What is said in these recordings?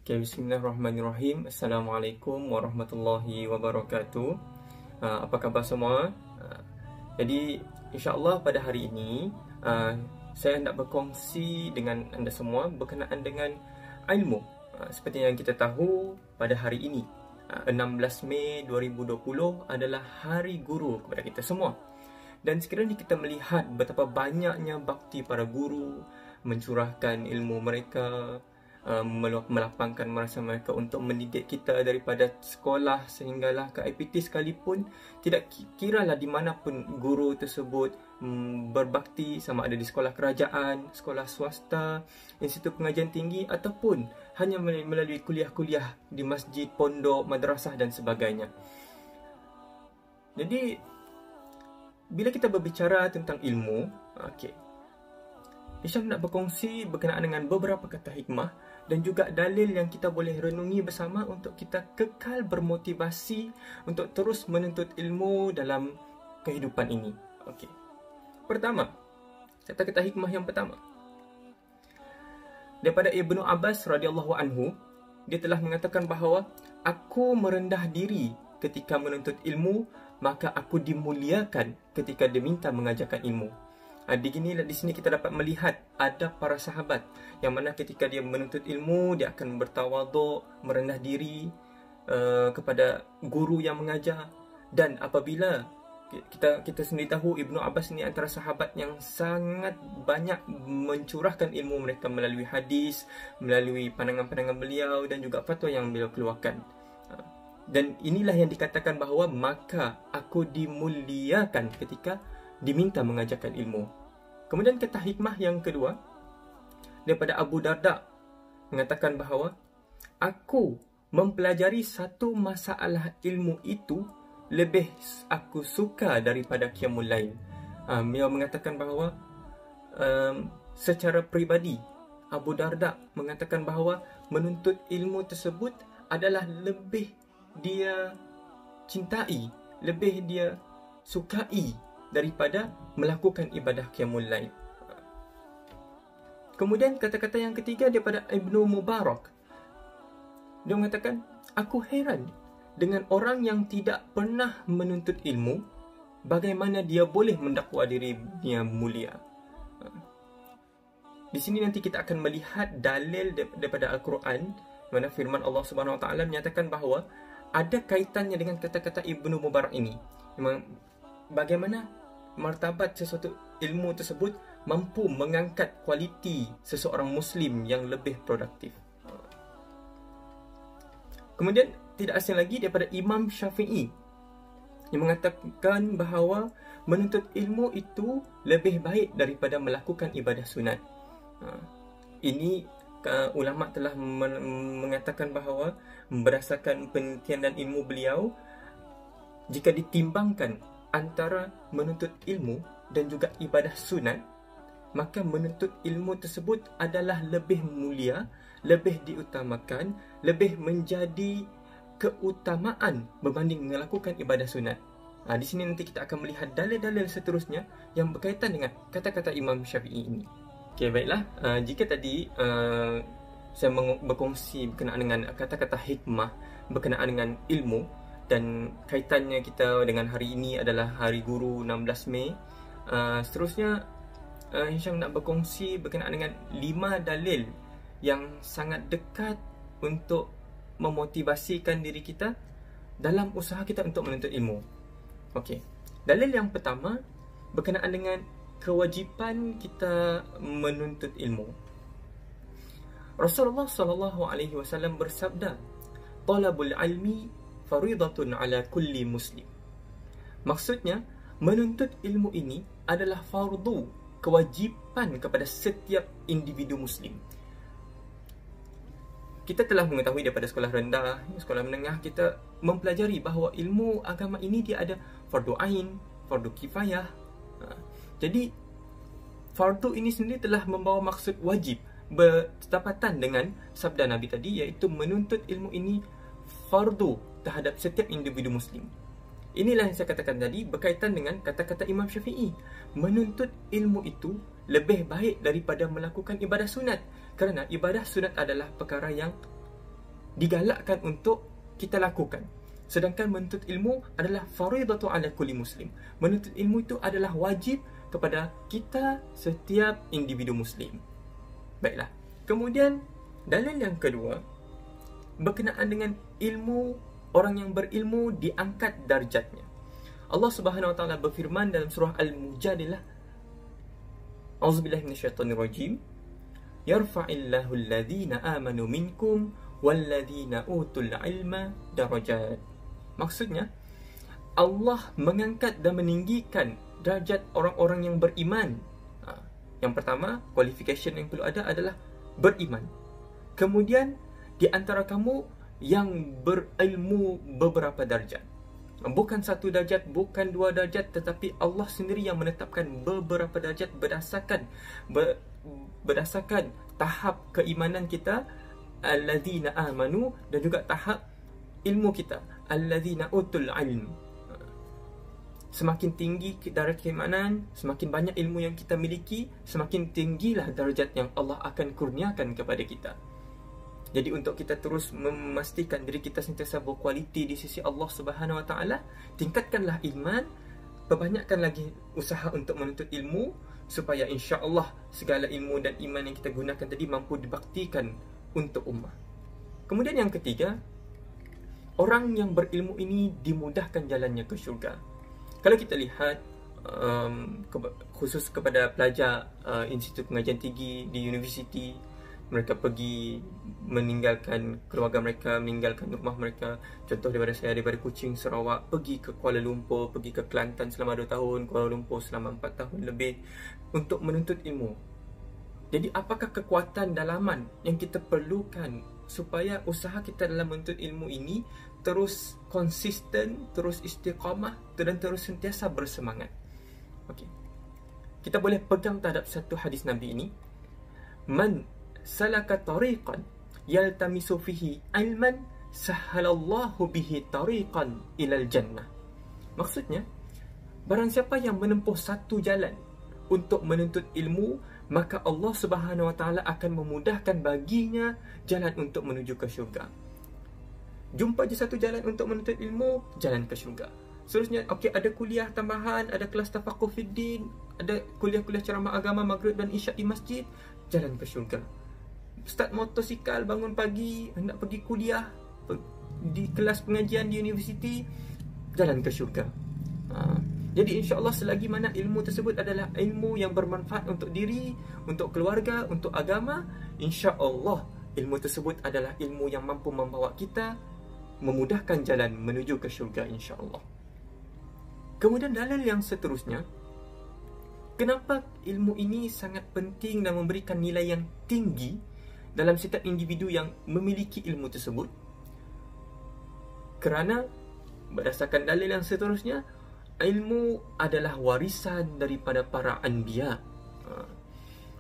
Okay, bismillahirrahmanirrahim. Assalamualaikum warahmatullahi wabarakatuh. Apa khabar semua? Jadi, insyaAllah pada hari ini saya hendak berkongsi dengan anda semua berkenaan dengan ilmu. Seperti yang kita tahu, pada hari ini 16 Mei 2020 adalah Hari Guru kepada kita semua. Dan sekiranya kita melihat betapa banyaknya bakti para guru mencurahkan ilmu mereka, melapangkan masa mereka untuk mendidik kita daripada sekolah sehinggalah ke IPT sekalipun, tidak kiralah di mana pun guru tersebut berbakti, sama ada di sekolah kerajaan, sekolah swasta, institut pengajian tinggi ataupun hanya melalui kuliah-kuliah di masjid, pondok, madrasah dan sebagainya. Jadi bila kita berbicara tentang ilmu, Hisham nak berkongsi berkenaan dengan beberapa kata hikmah dan juga dalil yang kita boleh renungi bersama untuk kita kekal bermotivasi untuk terus menuntut ilmu dalam kehidupan ini. Pertama, kata-kata hikmah yang pertama daripada Ibnu Abbas radhiyallahu anhu, dia telah mengatakan bahawa aku merendah diri ketika menuntut ilmu, maka aku dimuliakan ketika diminta mengajarkan ilmu. Di sini kita dapat melihat adab para sahabat yang mana ketika dia menuntut ilmu, dia akan bertawaduk, merendah diri kepada guru yang mengajar. Dan apabila kita sendiri tahu Ibnu Abbas ini antara sahabat yang sangat banyak mencurahkan ilmu mereka melalui hadis, melalui pandangan-pandangan beliau dan juga fatwa yang beliau keluarkan. Dan inilah yang dikatakan bahawa maka aku dimuliakan ketika diminta mengajarkan ilmu. Kemudian kata hikmah yang kedua daripada Abu Darda mengatakan bahawa aku mempelajari satu masalah ilmu itu lebih aku suka daripada qiyamul lail. Beliau mengatakan bahawa secara peribadi Abu Darda mengatakan bahawa menuntut ilmu tersebut adalah lebih dia cintai, lebih dia sukai daripada melakukan ibadah qiyamul lail. Kemudian kata-kata yang ketiga daripada Ibnu Mubarak, dia mengatakan, aku heran dengan orang yang tidak pernah menuntut ilmu, bagaimana dia boleh mendakwa dirinya mulia. Di sini nanti kita akan melihat dalil daripada Al-Quran, mana firman Allah Subhanahu Wa Taala menyatakan bahawa ada kaitannya dengan kata-kata Ibnu Mubarak ini. Memang bagaimana martabat sesuatu ilmu tersebut mampu mengangkat kualiti seseorang Muslim yang lebih produktif. Kemudian tidak asing lagi daripada Imam Syafi'i yang mengatakan bahawa menuntut ilmu itu lebih baik daripada melakukan ibadah sunat. Ini ulama telah mengatakan bahawa berdasarkan penelitian dan ilmu beliau, jika ditimbangkan antara menuntut ilmu dan juga ibadah sunat, maka menuntut ilmu tersebut adalah lebih mulia, lebih diutamakan, lebih menjadi keutamaan berbanding melakukan ibadah sunat. Di sini nanti kita akan melihat dalil-dalil seterusnya yang berkaitan dengan kata-kata Imam Syafi'i ini. Baiklah, jika tadi saya berkongsi berkenaan dengan kata-kata hikmah berkenaan dengan ilmu, dan kaitannya kita dengan hari ini adalah Hari Guru 16 Mei. Seterusnya, Hisham nak berkongsi berkenaan dengan 5 dalil yang sangat dekat untuk memotivasikan diri kita dalam usaha kita untuk menuntut ilmu. Dalil yang pertama berkenaan dengan kewajipan kita menuntut ilmu. Rasulullah SAW bersabda, "Talabul ilmi faridatun ala kulli muslim." Maksudnya, menuntut ilmu ini adalah fardu, kewajipan kepada setiap individu muslim. Kita telah mengetahui daripada sekolah rendah, sekolah menengah, kita mempelajari bahawa ilmu agama ini dia ada fardu ain, fardu kifayah. Jadi, fardu ini sendiri telah membawa maksud wajib, bertepatan dengan sabda Nabi tadi, iaitu menuntut ilmu ini fardu terhadap setiap individu muslim. Inilah yang saya katakan tadi berkaitan dengan kata-kata Imam Syafi'i. Menuntut ilmu itu lebih baik daripada melakukan ibadah sunat, kerana ibadah sunat adalah perkara yang digalakkan untuk kita lakukan. Sedangkan menuntut ilmu adalah faridatu ala kulli muslim. Menuntut ilmu itu adalah wajib kepada kita setiap individu muslim. Baiklah. Kemudian dalil yang kedua berkenaan dengan ilmu, orang yang berilmu diangkat darjatnya. Allah Subhanahu wa taala berfirman dalam surah Al-Mujadilah, A'udzubillahi minasyaitonirrajim. Yarfa'illahu alladhina amanu minkum walladzina utul ilma darajat. Maksudnya, Allah mengangkat dan meninggikan darjat orang-orang yang beriman. Yang pertama, qualification yang perlu ada adalah beriman. Kemudian, di antara kamu yang berilmu beberapa darjat. Bukan satu darjat, bukan dua darjat, tetapi Allah sendiri yang menetapkan beberapa darjat berdasarkan tahap keimanan kita, alladzina amanu, dan juga tahap ilmu kita, alladzina utul ilm. Semakin tinggi darjat keimanan, semakin banyak ilmu yang kita miliki, semakin tinggilah darjat yang Allah akan kurniakan kepada kita. Jadi untuk kita terus memastikan diri kita sentiasa berkualiti di sisi Allah Subhanahu wa taala, tingkatkanlah iman, perbanyakkan lagi usaha untuk menuntut ilmu supaya insya-Allah segala ilmu dan iman yang kita gunakan tadi mampu dibaktikan untuk ummah. Kemudian yang ketiga, orang yang berilmu ini dimudahkan jalannya ke syurga. Kalau kita lihat khusus kepada pelajar Institut Pengajian Tinggi di universiti, mereka pergi meninggalkan keluarga mereka, meninggalkan rumah mereka. Contoh daripada Kuching, Sarawak, pergi ke Kuala Lumpur, pergi ke Kelantan selama 2 tahun, Kuala Lumpur selama 4 tahun lebih untuk menuntut ilmu. Jadi apakah kekuatan dalaman yang kita perlukan supaya usaha kita dalam menuntut ilmu ini terus konsisten, terus istiqamah dan terus sentiasa bersemangat? Okey. Kita boleh pegang terhadap satu hadis Nabi ini. Man salaka tariqan yaltamisu fihi ilman sahhalallahu bihi tariqan ilal jannah. Maksudnya, barang siapa yang menempuh satu jalan untuk menuntut ilmu, maka Allah Subhanahu wa taala akan memudahkan baginya jalan untuk menuju ke syurga. Jumpa je satu jalan untuk menuntut ilmu, jalan ke syurga. Seterusnya, okey, ada kuliah tambahan, ada kelas tafaqquh fiddin, ada kuliah-kuliah ceramah agama maghrib dan isyak di masjid, jalan ke syurga. Start motosikal, bangun pagi, hendak pergi kuliah di kelas pengajian di universiti, jalan ke syurga. Jadi insya-Allah selagi mana ilmu tersebut adalah ilmu yang bermanfaat untuk diri, untuk keluarga, untuk agama, insya-Allah ilmu tersebut adalah ilmu yang mampu membawa kita memudahkan jalan menuju ke syurga insya-Allah. Kemudian dalil yang seterusnya, kenapa ilmu ini sangat penting dan memberikan nilai yang tinggi dalam setiap individu yang memiliki ilmu tersebut? Kerana berdasarkan dalil yang seterusnya, ilmu adalah warisan daripada para anbiya.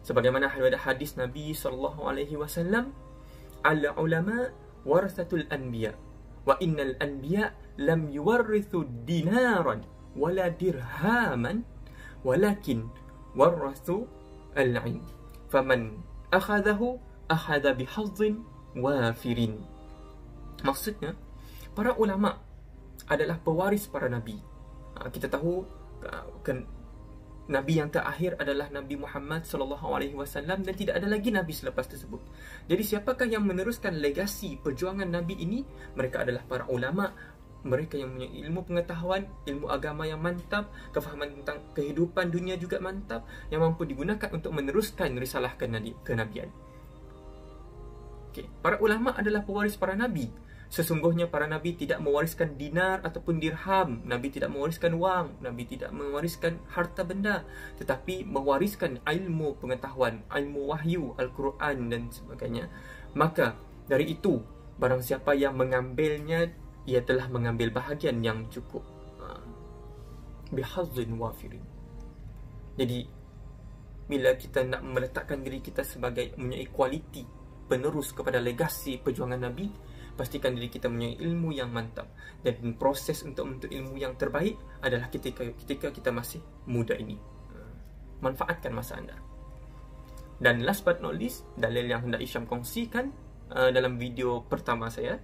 Sebagaimana ada hadis Nabi SAW, al-ulama warasatul anbiya wa innal anbiya lam yuwarrithu dinaran wala dirhaman walakin warathu al-ilm faman akhadahu akhadha bihazzin wafirin. Maksudnya, para ulama adalah pewaris para nabi. Kita tahu nabi yang terakhir adalah Nabi Muhammad SAW dan tidak ada lagi nabi selepas tersebut. Jadi siapakah yang meneruskan legasi perjuangan nabi ini? Mereka adalah para ulama, mereka yang punya ilmu pengetahuan, ilmu agama yang mantap, kefahaman tentang kehidupan dunia juga mantap, yang mampu digunakan untuk meneruskan risalah kenabian. Para ulama adalah pewaris para nabi. Sesungguhnya para nabi tidak mewariskan dinar ataupun dirham. Nabi tidak mewariskan wang, Nabi tidak mewariskan harta benda, tetapi mewariskan ilmu pengetahuan, ilmu wahyu, Al-Quran dan sebagainya. Maka dari itu, barang siapa yang mengambilnya, ia telah mengambil bahagian yang cukup. Bihazzin wafirin. Jadi bila kita nak meletakkan diri kita sebagai mempunyai kualiti penerus kepada legasi perjuangan Nabi, pastikan diri kita mempunyai ilmu yang mantap. Dan proses untuk menuntut ilmu yang terbaik adalah ketika kita masih muda ini. Manfaatkan masa anda. Dan last but not least, dalil yang hendak Isyam kongsikan dalam video pertama saya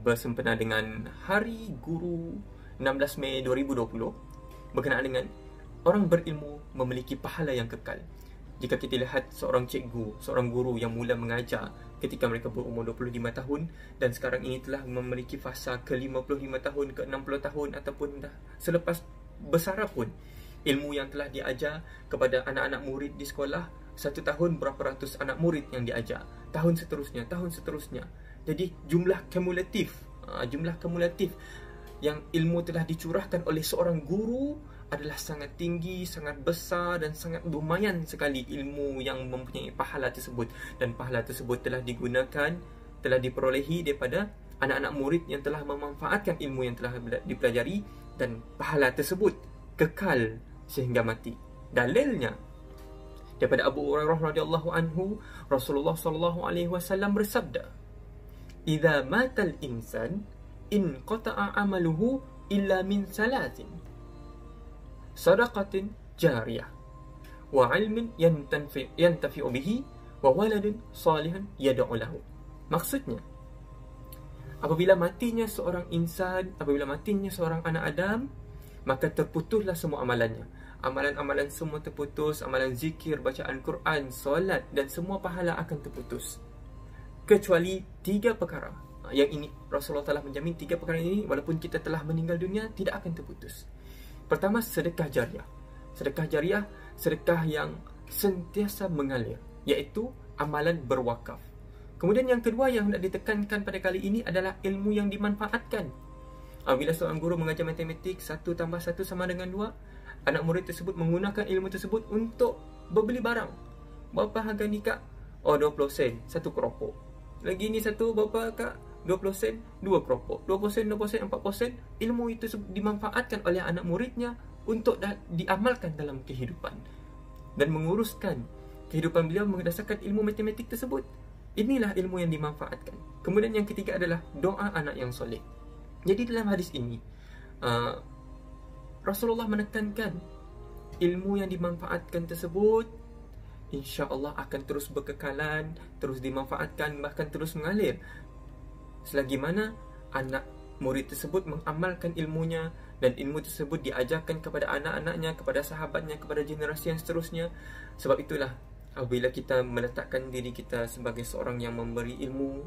bersempena dengan Hari Guru 16 Mei 2020 berkenaan dengan orang berilmu memiliki pahala yang kekal. Jika kita lihat seorang cikgu, seorang guru yang mula mengajar ketika mereka berumur 25 tahun dan sekarang ini telah memiliki fasa ke 55 tahun, ke 60 tahun ataupun dah selepas bersara pun, ilmu yang telah diajar kepada anak-anak murid di sekolah, 1 tahun berapa ratus anak murid yang diajar, tahun seterusnya. Jadi jumlah kumulatif yang ilmu telah dicurahkan oleh seorang guru adalah sangat tinggi, sangat besar dan sangat lumayan sekali ilmu yang mempunyai pahala tersebut. Dan pahala tersebut telah digunakan, telah diperolehi daripada anak-anak murid yang telah memanfaatkan ilmu yang telah dipelajari, dan pahala tersebut kekal sehingga mati. Dalilnya daripada Abu Hurairah radhiyallahu anhu, Rasulullah sallallahu alaihi wasallam bersabda, "Idza matal insan in qata'a amaluhu illa min salatin. Sadaqatin jariyah wa 'ilmin yantafi'u bihi wa waladin salihan yad'u lahu." Maksudnya, apabila matinya seorang insan, apabila matinya seorang anak Adam, maka terputuslah semua amalannya. Amalan-amalan semua terputus, amalan zikir, bacaan Quran, solat dan semua pahala akan terputus. Kecuali 3 perkara. Yang ini Rasulullah telah menjamin 3 perkara ini walaupun kita telah meninggal dunia tidak akan terputus. Pertama, sedekah jariah. Sedekah jariah, sedekah yang sentiasa mengalir, iaitu amalan berwakaf. Kemudian yang kedua yang hendak ditekankan pada kali ini adalah ilmu yang dimanfaatkan. Bila seorang guru mengajar matematik 1 tambah 1 sama dengan 2, anak murid tersebut menggunakan ilmu tersebut untuk berbeli barang. Berapa harga ni kak? Oh, 20 sen, 1 keropok. Lagi ni satu berapa kak? 20 sen, 2 keropok. 20 sen, 40 sen. Ilmu itu dimanfaatkan oleh anak muridnya untuk diamalkan dalam kehidupan dan menguruskan kehidupan beliau berdasarkan ilmu matematik tersebut. Inilah ilmu yang dimanfaatkan. Kemudian yang ketiga adalah doa anak yang soleh. Jadi dalam hadis ini Rasulullah menekankan ilmu yang dimanfaatkan tersebut insya-Allah akan terus berkekalan, terus dimanfaatkan, bahkan terus mengalir selagi mana anak murid tersebut mengamalkan ilmunya dan ilmu tersebut diajarkan kepada anak-anaknya, kepada sahabatnya, kepada generasi yang seterusnya. Sebab itulah apabila kita meletakkan diri kita sebagai seorang yang memberi ilmu,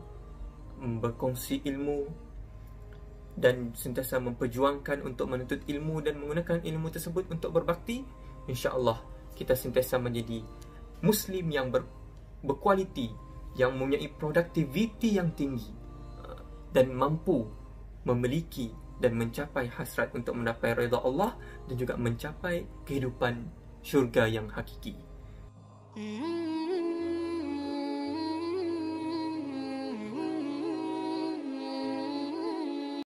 berkongsi ilmu dan sentiasa memperjuangkan untuk menuntut ilmu dan menggunakan ilmu tersebut untuk berbakti, insya-Allah kita sentiasa menjadi Muslim yang berkualiti, yang mempunyai produktiviti yang tinggi dan mampu memiliki dan mencapai hasrat untuk mendapat redha Allah dan juga mencapai kehidupan syurga yang hakiki.